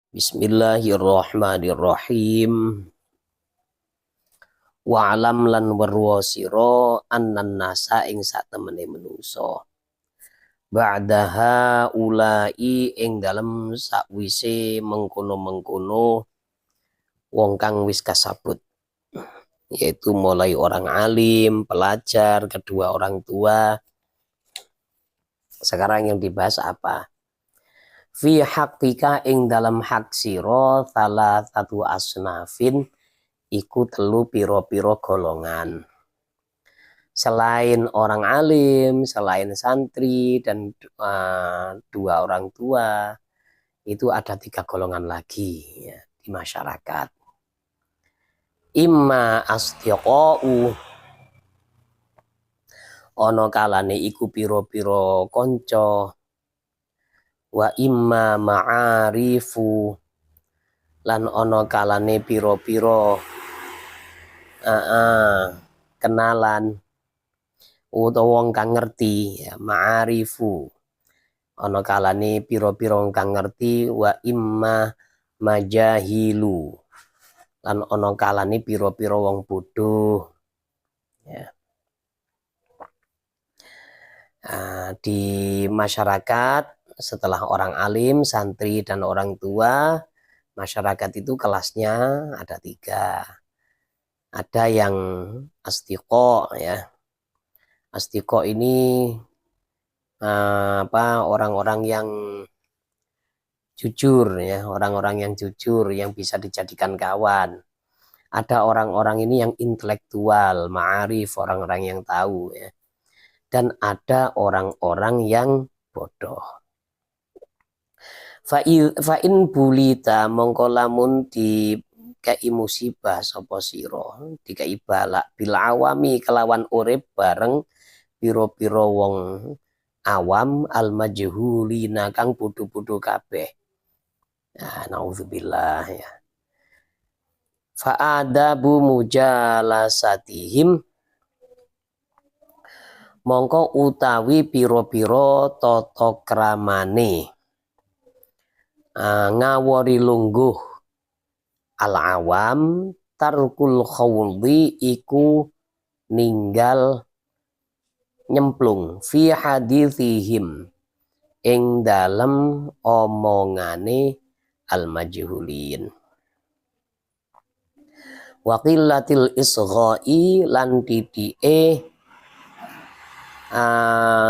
Bismillahirrahmanirrahim. Wa'alam lan weruwa sira annan nasa ing satemene menungso. Ba'daha ulai ing dalem sakwise mengkono-mengkono wong kang wis kasabut, yaitu mulai orang alim, pelajar, kedua orang tua. Sekarang yang dibahas apa? Fi haqqika ing dalam hak sira salah satu asnafin iku telu piro-piro golongan. Selain orang alim, selain santri dan dua orang tua, itu ada 3 golongan lagi ya, di masyarakat. Imma asdiqa'u, ono kalane iku piro-piro konco, wa imma ma'arifu, lan ono kalane piro-piro kenalan utawa wong kang ngerti ya, ma'arifu. Ana kalane pira-pira wong kang ngerti, wa imma majahilu. Lan ana kalane pira-pira wong bodoh ya. Di masyarakat setelah orang alim, santri dan orang tua, masyarakat itu kelasnya ada 3. Ada yang asdiqo ya. Asdiqo ini orang-orang yang jujur ya, orang-orang yang jujur yang bisa dijadikan kawan. Ada orang-orang ini yang intelektual, ma'arif, orang-orang yang tahu ya. Dan ada orang-orang yang bodoh. Fa'in bulita mongko lamun di kei musibah sapa sira, dikai balak bil awami kelawan urip bareng piro-piro wong awam al majhulina kang bodho-bodho kabeh. Nah, naudzubillah ya. Fa'adabu mujalasatihim mongko utawi piro-piro tata kramane ngawori lungguh al awam tarkul khawdi iku ninggal nyemplung fi hadithihim ing dalem omongane al majhulin. Wa qillatil isghai lan didike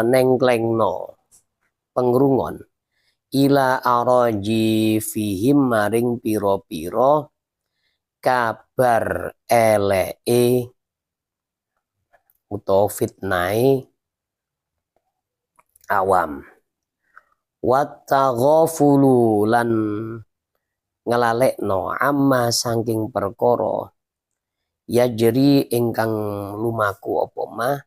nengklengno pengrungon ila araji fihim maring piro-piro kabar eleke utawa fitnai awam. Wattaghafulu lan ngelalekno amma saking perkara yajri ingkang lumaku apa mah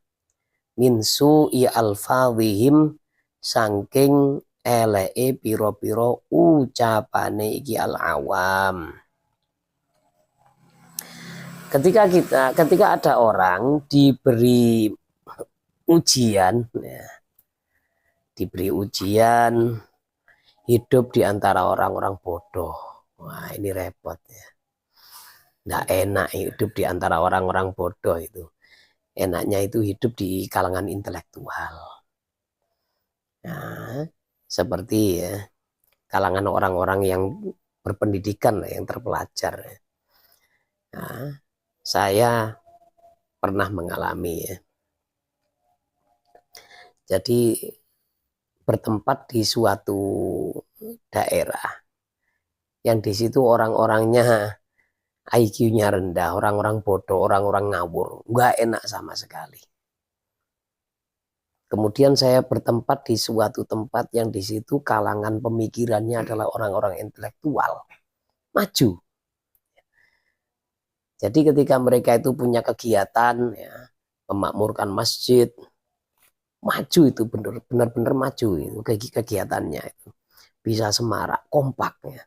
min su'i alfadhihim saking eleke piro-piro ucapane iki al awam. Ketika ada orang diberi ujian ya, diberi ujian hidup di antara orang-orang bodoh. Wah, ini repot ya. Nggak enak hidup di antara orang-orang bodoh itu. Enaknya itu hidup di kalangan intelektual. Nah, seperti ya, kalangan orang-orang yang berpendidikan, yang terpelajar. Nah, saya pernah mengalami ya. Jadi bertempat di suatu daerah yang di situ orang-orangnya IQ-nya rendah, orang-orang bodoh, orang-orang ngawur, nggak enak sama sekali. Kemudian saya bertempat di suatu tempat yang di situ kalangan pemikirannya adalah orang-orang intelektual, maju. Jadi ketika mereka itu punya kegiatan, ya, memakmurkan masjid, maju itu benar-benar maju itu kegiatannya itu bisa semarak kompaknya.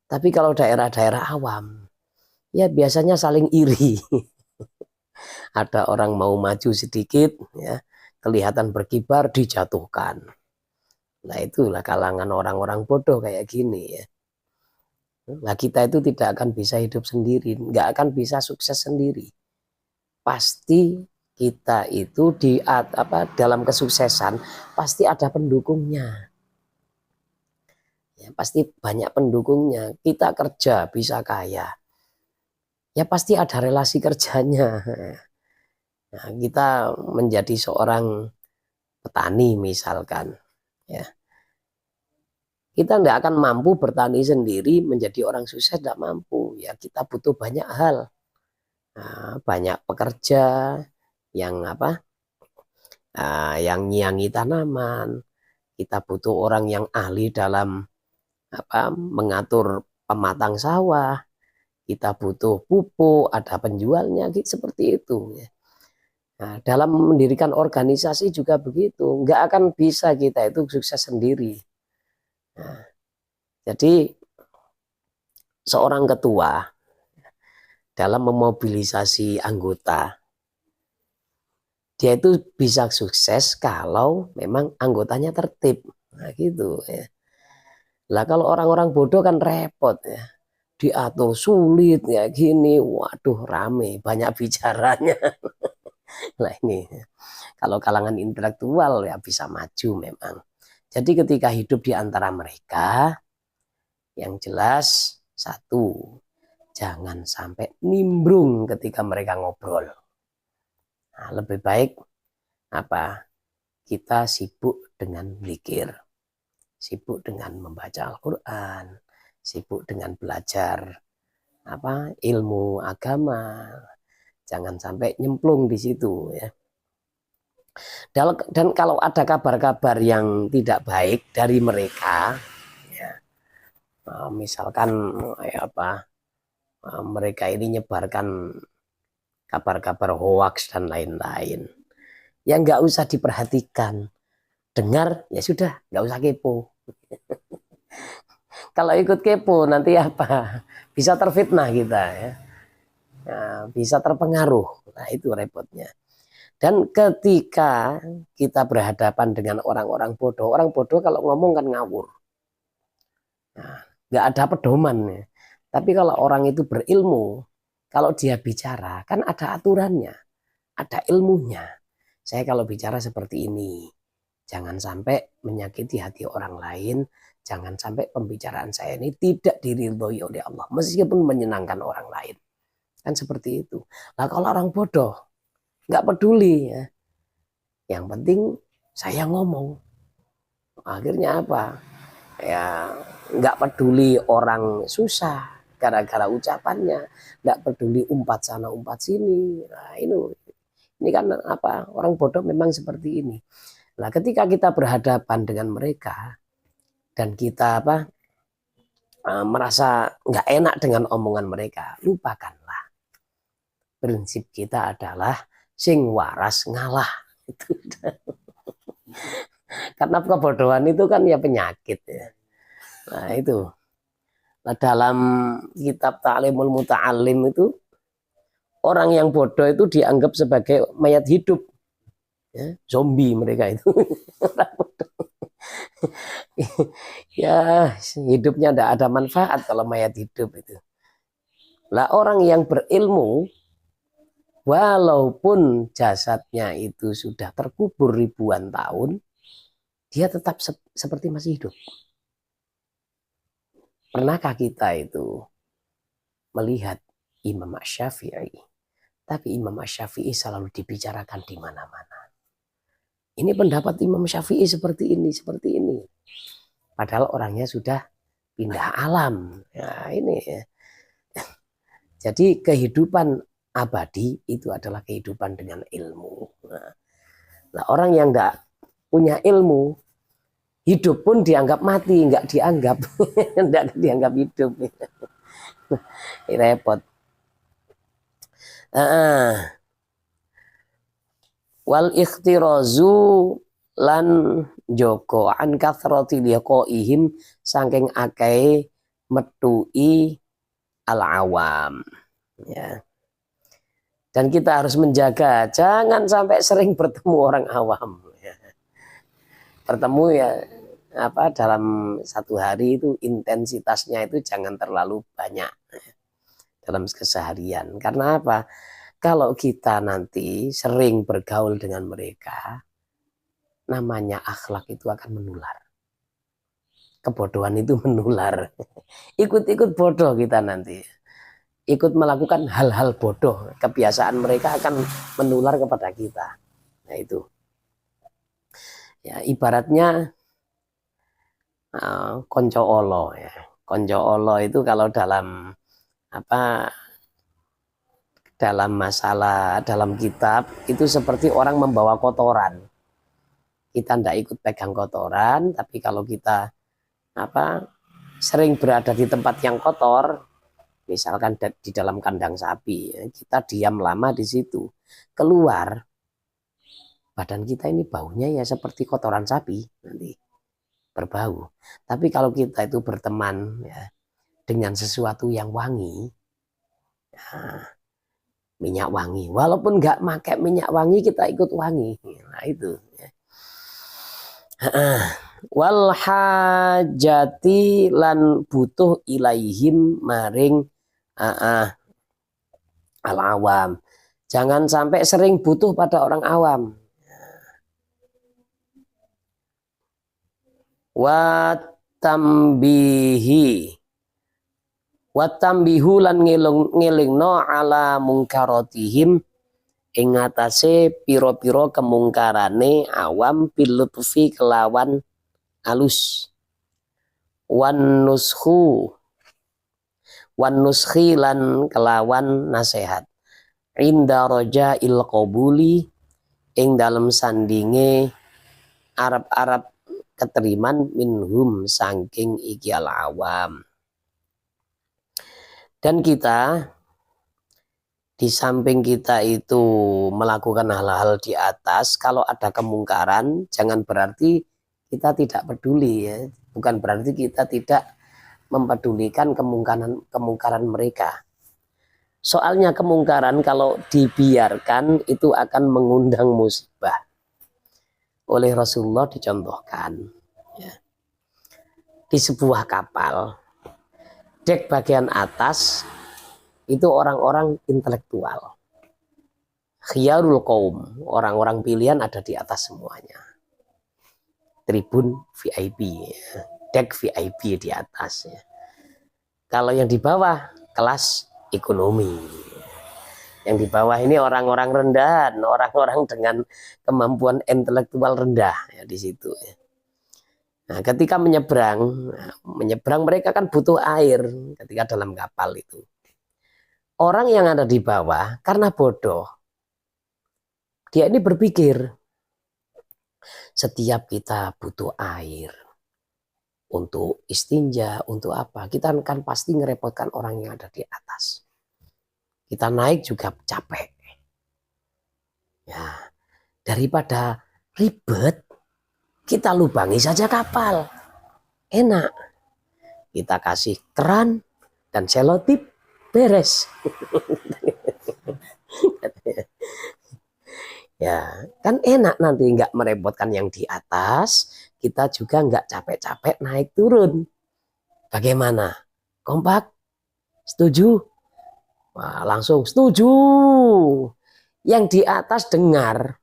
Tapi kalau daerah-daerah awam ya biasanya saling iri. Ada orang mau maju sedikit ya kelihatan berkibar dijatuhkan. Nah itulah kalangan orang-orang bodoh kayak gini ya. Nah, kita itu tidak akan bisa hidup sendiri, nggak akan bisa sukses sendiri. Pasti kita itu dalam kesuksesan pasti ada pendukungnya. Ya, pasti banyak pendukungnya. Kita kerja bisa kaya, ya pasti ada relasi kerjanya. Nah, kita menjadi seorang petani misalkan, ya kita tidak akan mampu bertani sendiri menjadi orang sukses, tidak mampu. Ya kita butuh banyak hal. Nah, banyak pekerja yang yang nyiangi tanaman. Kita butuh orang yang ahli dalam mengatur pematang sawah. Kita butuh pupuk, ada penjualnya, gitu, seperti itu. Nah, dalam mendirikan organisasi juga begitu. Nggak akan bisa kita itu sukses sendiri. Nah, jadi seorang ketua dalam memobilisasi anggota, dia itu bisa sukses kalau memang anggotanya tertib. Nah gitu ya. Lah kalau orang-orang bodoh kan repot ya. Diatur sulit ya gini, waduh rame, banyak bicaranya. Nah ini kalau kalangan intelektual ya bisa maju memang. Jadi ketika hidup di antara mereka, yang jelas satu, jangan sampai nimbrung ketika mereka ngobrol. Nah, lebih baik kita sibuk dengan zikir, sibuk dengan membaca Al-Quran, sibuk dengan belajar ilmu agama. Jangan sampai nyemplung di situ ya. Dan kalau ada kabar-kabar yang tidak baik dari mereka, ya, misalkan mereka ini nyebarkan kabar-kabar hoaks dan lain-lain, ya nggak usah diperhatikan. Dengar ya sudah, nggak usah kepo. Kalau ikut kepo nanti bisa terfitnah kita ya. Nah, bisa terpengaruh. Nah itu repotnya. Dan ketika kita berhadapan dengan orang-orang bodoh, orang bodoh kalau ngomong kan ngawur. Nah, nggak ada pedomannya. Tapi kalau orang itu berilmu, kalau dia bicara kan ada aturannya, ada ilmunya. Saya kalau bicara seperti ini, jangan sampai menyakiti hati orang lain, jangan sampai pembicaraan saya ini tidak diridhoi oleh Allah, meskipun menyenangkan orang lain. Kan seperti itu. Nah kalau orang bodoh, nggak peduli ya. Yang penting saya ngomong. Akhirnya apa? Ya nggak peduli orang susah gara-gara ucapannya, nggak peduli umpat sana umpat sini. Nah ini kan orang bodoh memang seperti ini. Nah ketika kita berhadapan dengan mereka dan kita merasa nggak enak dengan omongan mereka, lupakanlah. Prinsip kita adalah sing waras ngalah. Karena kebodohan itu kan ya penyakit ya. Nah itu. Nah, dalam kitab Ta'limul Muta'allim itu orang yang bodoh itu dianggap sebagai mayat hidup. Ya, zombie mereka itu. Ya hidupnya tidak ada manfaat kalau mayat hidup itu. Lah orang yang berilmu, walaupun jasadnya itu sudah terkubur ribuan tahun, dia tetap seperti masih hidup. Pernahkah kita itu melihat Imam Asy-Syafi'i? Tapi Imam Asy-Syafi'i selalu dibicarakan di mana-mana. Ini pendapat Imam Syafi'i seperti ini, seperti ini. Padahal orangnya sudah pindah alam. Nah, ini ya. Jadi kehidupan abadi itu adalah kehidupan dengan ilmu. Nah, orang yang tidak punya ilmu, hidup pun dianggap mati, nggak dianggap, nggak dianggap hidup. Ini repot. Wal ikhtirazu lan joko an kathrati liqaihim saking akeh metui al awam ya. Dan kita harus menjaga jangan sampai sering bertemu orang awam ya. Bertemu ya dalam satu hari itu intensitasnya itu jangan terlalu banyak dalam keseharian. Karena apa? Kalau kita nanti sering bergaul dengan mereka, namanya akhlak itu akan menular. Kebodohan itu menular. Ikut-ikut bodoh kita nanti. Ikut melakukan hal-hal bodoh. Kebiasaan mereka akan menular kepada kita. Nah itu. Ya, ibaratnya konco olo ya. Konco olo itu kalau dalam dalam masalah dalam kitab itu seperti orang membawa kotoran. Kita tidak ikut pegang kotoran, tapi kalau kita sering berada di tempat yang kotor, misalkan di dalam kandang sapi, kita diam lama di situ, keluar badan kita ini baunya ya seperti kotoran sapi nanti berbau. Tapi kalau kita itu berteman ya, dengan sesuatu yang wangi, nah, minyak wangi, walaupun nggak pakai minyak wangi kita ikut wangi. Nah itu. Wal hajati lan butuh ilaihim maring al awam. Jangan sampai sering butuh pada orang awam. Wa tambihu lan ngelingno ala mungkaratihim ing atase pira-pira kemungkarane awam bilutfi kelawan alus wan nuskhi lan kelawan nasihat inda roja il qabuli ing dalam sandinge arab-arab keteriman minhum saking iki al awam. Dan kita di samping kita itu melakukan hal-hal di atas, kalau ada kemungkaran jangan berarti kita tidak peduli ya. Bukan berarti kita tidak mempedulikan kemungkaran mereka. Soalnya kemungkaran kalau dibiarkan itu akan mengundang musibah. Oleh Rasulullah dicontohkan ya. Di sebuah kapal, dek bagian atas itu orang-orang intelektual. Khiyarul qaum, orang-orang pilihan ada di atas semuanya. Tribun VIP, dek VIP di atas ya. Kalau yang di bawah kelas ekonomi. Yang di bawah ini orang-orang rendahan, orang-orang dengan kemampuan intelektual rendah ya di situ ya. Nah, ketika menyeberang mereka kan butuh air ketika dalam kapal itu. Orang yang ada di bawah karena bodoh, dia ini berpikir setiap kita butuh air untuk istinja, untuk apa, kita kan pasti ngerepotkan orang yang ada di atas. Kita naik juga capek. Ya, daripada ribet, kita lubangi saja kapal. Enak. Kita kasih keran dan selotip, beres. Ya, kan enak nanti nggak merepotkan yang di atas, kita juga nggak capek-capek naik turun. Bagaimana? Kompak? Setuju? Wah, langsung setuju. Yang di atas dengar.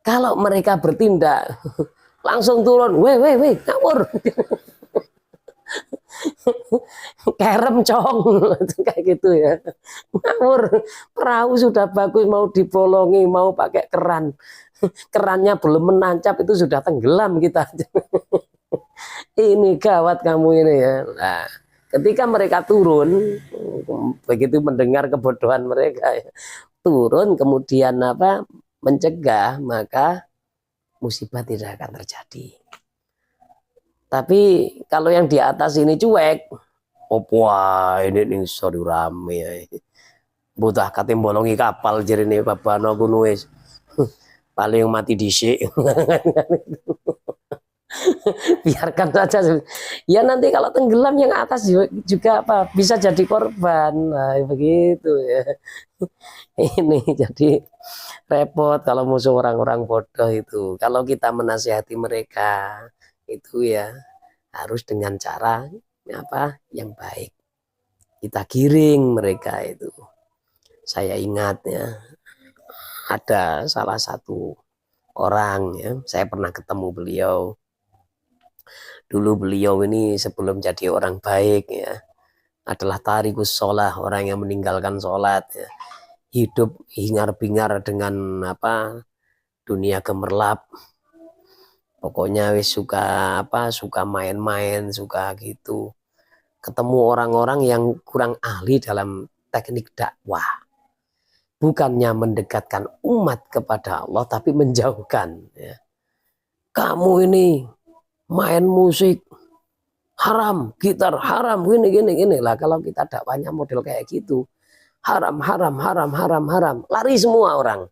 Kalau mereka bertindak langsung turun, weh, ngawur. Kerem cong, kayak gitu ya. Ngawur, perahu sudah bagus mau dibolongi, mau pakai keran. Kerannya belum menancap itu sudah tenggelam kita. Ini gawat kamu ini ya. Nah, ketika mereka turun, begitu mendengar kebodohan mereka, turun kemudian mencegah, maka musibah tidak akan terjadi. Tapi kalau yang di atas ini cuek, wah ini sorry rame ya. Butuh katim bolongi kapal jadi ini babano kunuis. Paling mati dhisik. Biarkan saja. Ya nanti kalau tenggelam yang atas juga bisa jadi korban. Nah, begitu ya. Ini jadi repot kalau musuh orang-orang bodoh itu. Kalau kita menasihati mereka, itu ya harus dengan cara yang baik. Kita giring mereka itu. Saya ingat ya, ada salah satu orang ya, saya pernah ketemu beliau. Dulu beliau ini sebelum jadi orang baik ya, adalah tarikus sholah, orang yang meninggalkan sholat ya. Hidup hingar-bingar dengan dunia gemerlap. Pokoknya wis suka main-main, suka gitu. Ketemu orang-orang yang kurang ahli dalam teknik dakwah. Bukannya mendekatkan umat kepada Allah, tapi menjauhkan. Ya. Kamu ini main musik haram, gitar haram, gini. Lah kalau kita dakwahnya model kayak gitu, haram, lari semua orang.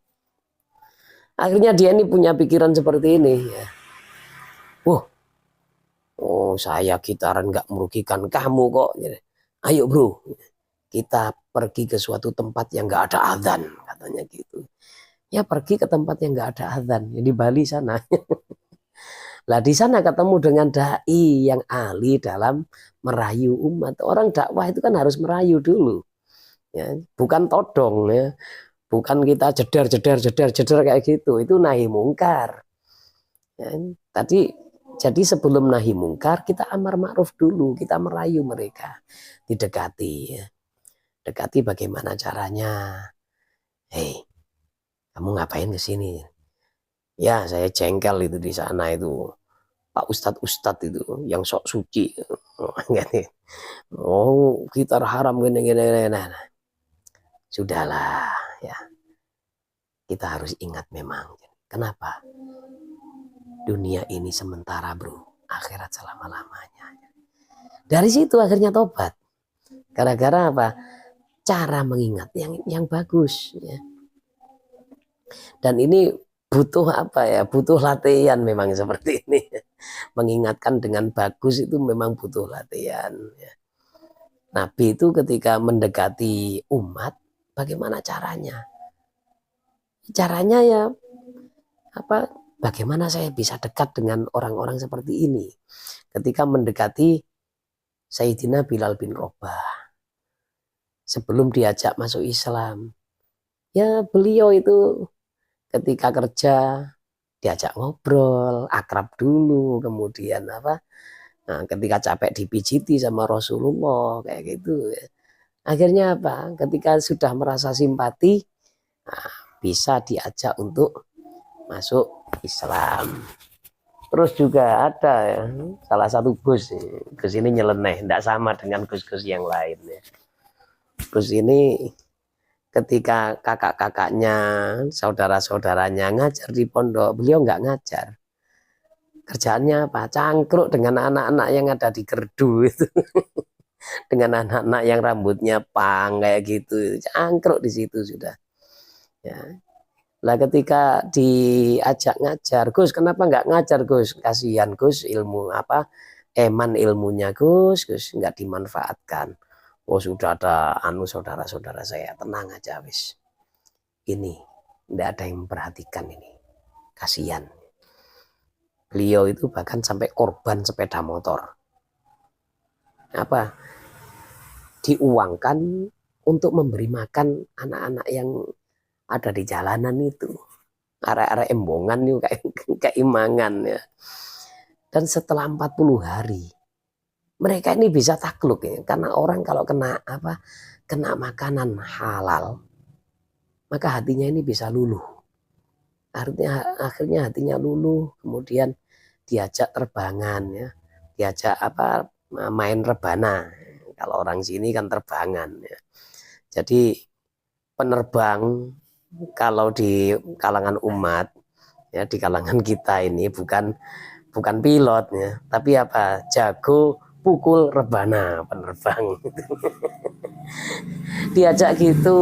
Akhirnya dia ini punya pikiran seperti ini. Ya. Oh saya gitaran nggak merugikan kamu kok. Ayo bro, kita pergi ke suatu tempat yang nggak ada azan, katanya gitu. Ya pergi ke tempat yang nggak ada azan, ya di Bali sana. Lah di sana ketemu dengan dai yang ahli dalam merayu umat. Orang dakwah itu kan harus merayu dulu, ya, bukan todong ya, bukan kita jeder kayak gitu. Itu nahi mungkar. Ya, jadi sebelum nahi mungkar kita amar ma'ruf dulu, kita merayu mereka, didekati. Ya. Dekati bagaimana caranya. Hei, kamu ngapain ke sini? Ya, saya jengkel itu di sana itu. Pak Ustadz itu yang sok suci. Oh, gitar haram gini. Nah. Sudahlah, ya. Kita harus ingat memang. Kenapa? Dunia ini sementara, bro. Akhirat selama-lamanya. Dari situ akhirnya tobat. Gara-gara apa? Cara mengingat yang bagus ya. Dan ini butuh butuh latihan memang seperti ini. Mengingatkan dengan bagus itu memang butuh latihan ya. Nabi itu ketika mendekati umat, bagaimana caranya? Caranya ya bagaimana saya bisa dekat dengan orang-orang seperti ini? Ketika mendekati Sayyidina Bilal bin Rabah, sebelum diajak masuk Islam, ya beliau itu ketika kerja diajak ngobrol, akrab dulu, kemudian nah, ketika capek dipijiti sama Rasulullah kayak gitu. Akhirnya ketika sudah merasa simpati, nah, bisa diajak untuk masuk Islam. Terus juga ada ya, salah satu Gus ini nyeleneh, tidak sama dengan Gus-Gus yang lain ya. Gus ini ketika kakak-kakaknya, saudara-saudaranya ngajar di pondok, beliau nggak ngajar. Kerjaannya cangkruk dengan anak-anak yang ada di gerdu itu. Dengan anak-anak yang rambutnya pang kayak gitu, cangkruk di situ sudah. Ya. Lah ketika diajak ngajar, Gus kenapa nggak ngajar Gus? Kasihan Gus, ilmu eman ilmunya Gus nggak dimanfaatkan. Oh sudah ada saudara-saudara saya, tenang aja wis. Ini tidak ada yang memperhatikan ini. Kasihan. Beliau itu bahkan sampai korban sepeda motor. Diuangkan untuk memberi makan anak-anak yang ada di jalanan itu. Area-area embongan itu kayak imangan ya. Dan setelah 40 hari mereka ini bisa takluk ya, karena orang kalau kena makanan halal, maka hatinya ini bisa luluh. Akhirnya hatinya luluh, kemudian diajak terbangan ya, diajak main rebana. Kalau orang sini kan terbangan ya. Jadi penerbang kalau di kalangan umat ya, di kalangan kita ini bukan pilot ya, tapi jago pukul rebana, penerbang. Diajak gitu,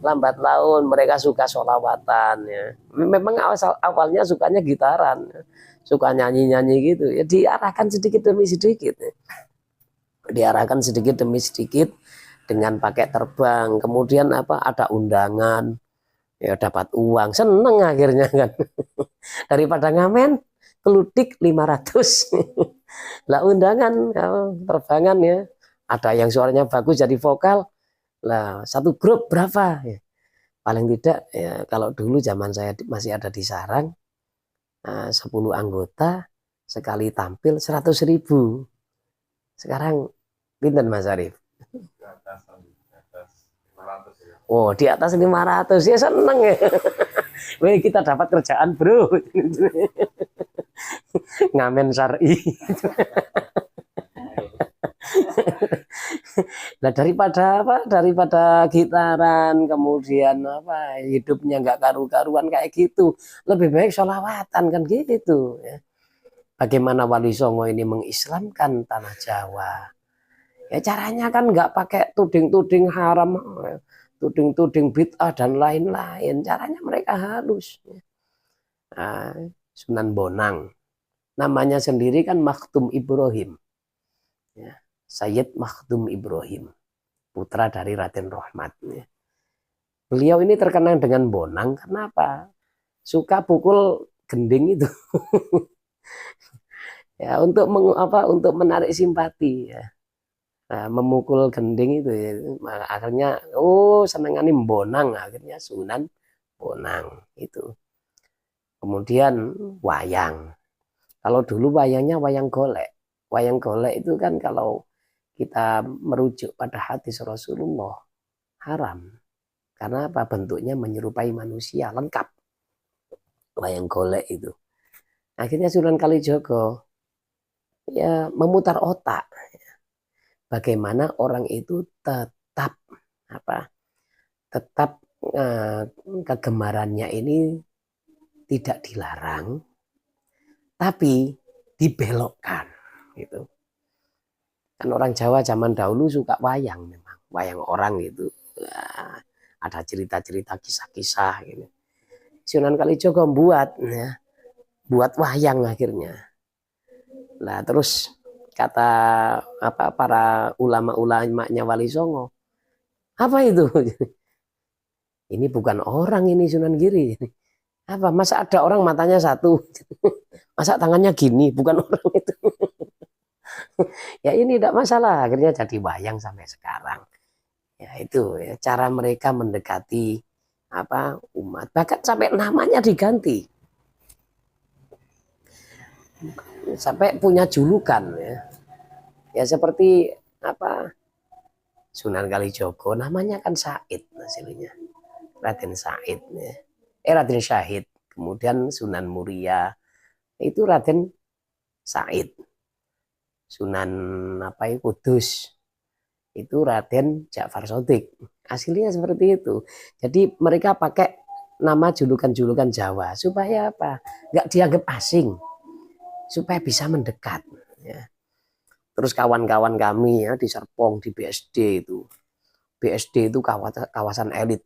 lambat laun mereka suka sholawatan ya. Memang awalnya sukanya gitaran, suka nyanyi-nyanyi gitu ya, diarahkan sedikit demi sedikit ya. Diarahkan sedikit demi sedikit dengan pakai terbang, kemudian ada undangan ya, dapat uang, seneng akhirnya kan. Daripada ngamen keludik 500. Lah undangan terbangan ya, ada yang suaranya bagus jadi vokal, lah satu grup berapa ya? Paling tidak ya, kalau dulu zaman saya masih ada di Sarang, 10 anggota sekali tampil 100.000. Sekarang pinten Mas Arif? Oh, di atas 500 ya, seneng ya. Weh, kita dapat kerjaan bro. Ngamen syar'i. Nah, daripada gitaran kemudian hidupnya nggak karu-karuan kayak gitu, lebih baik sholawatan kan gitu ya. Bagaimana Wali Songo ini mengislamkan tanah Jawa? Ya caranya kan nggak pakai tuding-tuding haram, tuding-tuding bid'ah dan lain-lain. Caranya mereka halus. Sunan Bonang, namanya sendiri kan Makhdum Ibrahim. Ya. Sayyid Makhdum Ibrahim, putra dari Raden Rohmat. Ya. Beliau ini terkenal dengan Bonang, kenapa? Suka pukul gending itu. Ya, untuk menarik simpati ya. Nah, memukul gending itu ya. Akhirnya senengane Bonang, akhirnya Sunan Bonang itu. Kemudian wayang. Kalau dulu wayangnya wayang golek. Wayang golek itu kan kalau kita merujuk pada hadis Rasulullah haram. Karena apa? Bentuknya menyerupai manusia, lengkap. Wayang golek itu. Akhirnya Sunan Kalijogo ya memutar otak. Bagaimana orang itu tetap kegemarannya ini tidak dilarang, tapi dibelokkan gitu. Kan orang Jawa zaman dahulu suka wayang, memang wayang orang gitu. Nah, ada cerita-cerita kisah-kisah gitu. Sunan Kalijogo buat wayang akhirnya. Nah terus kata para ulama-ulamanya Wali Songo, apa itu? Ini bukan orang, ini Sunan Giri. Apa? Masa ada orang matanya satu, masa tangannya gini, bukan orang itu. Ya ini tidak masalah, akhirnya jadi wayang sampai sekarang. Ya itu ya, cara mereka mendekati umat, bahkan sampai namanya diganti, sampai punya julukan ya. Ya seperti Sunan Kalijogo namanya kan Said hasilnya, Raden Said ya. Raden Syahid, kemudian Sunan Muria itu Raden Said, Sunan Kudus itu Raden Ja'far Shadiq. Hasilnya seperti itu. Jadi mereka pakai nama julukan-julukan Jawa supaya apa? Nggak dianggap asing, supaya bisa mendekat. Ya. Terus kawan-kawan kami ya di Serpong, di BSD itu. BSD itu kawasan elit.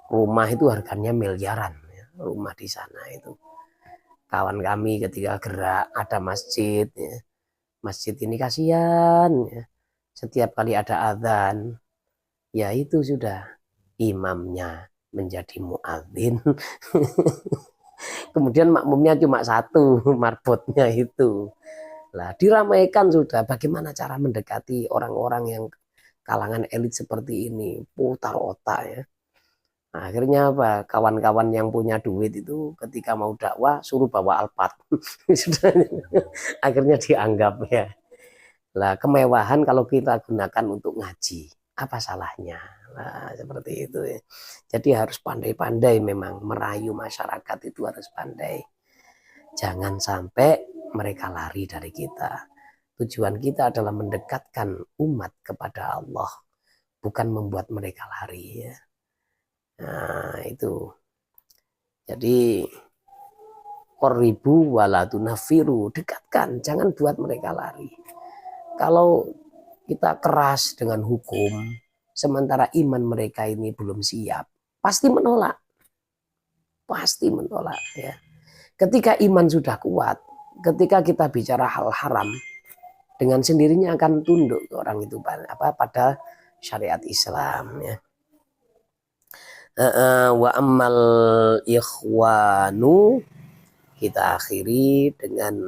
Rumah itu harganya miliaran. Ya. Rumah di sana itu. Kawan kami ketika gerak ada masjid. Ya. Masjid ini kasihan. Ya. Setiap kali ada adzan, ya itu sudah imamnya menjadi muadzin. Kemudian makmumnya cuma satu, marbotnya itu. Lah diramaikan sudah, bagaimana cara mendekati orang-orang yang kalangan elit seperti ini, putar otak ya. Nah, akhirnya kawan-kawan yang punya duit itu ketika mau dakwah suruh bawa Alphard. Akhirnya dianggap ya. Lah kemewahan kalau kita gunakan untuk ngaji, apa salahnya? Nah, seperti itu ya. Jadi harus pandai-pandai memang merayu masyarakat, itu harus pandai. Jangan sampai mereka lari dari kita. Tujuan kita adalah mendekatkan umat kepada Allah, bukan membuat mereka lari ya. Nah, itu. Jadi qoribu waladunafiru, dekatkan, jangan buat mereka lari. Kalau kita keras dengan hukum, sementara iman mereka ini belum siap, pasti menolak. Pasti menolak ya. Ketika iman sudah kuat, ketika kita bicara hal haram, dengan sendirinya akan tunduk orang itu pada syariat Islam ya. Wa ammal ikhwanu kita akhiri dengan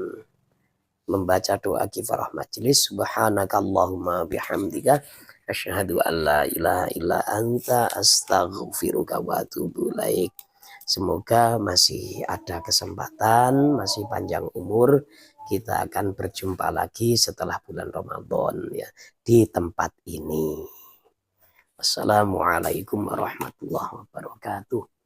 membaca doa kifarah majelis. Subhanakallahumma bihamdika asyhadu an la ilaha illa anta astaghfiruka wa atubu ilaik. Semoga masih ada kesempatan, masih panjang umur, kita akan berjumpa lagi setelah bulan Ramadan ya di tempat ini. Wassalamualaikum warahmatullahi wabarakatuh.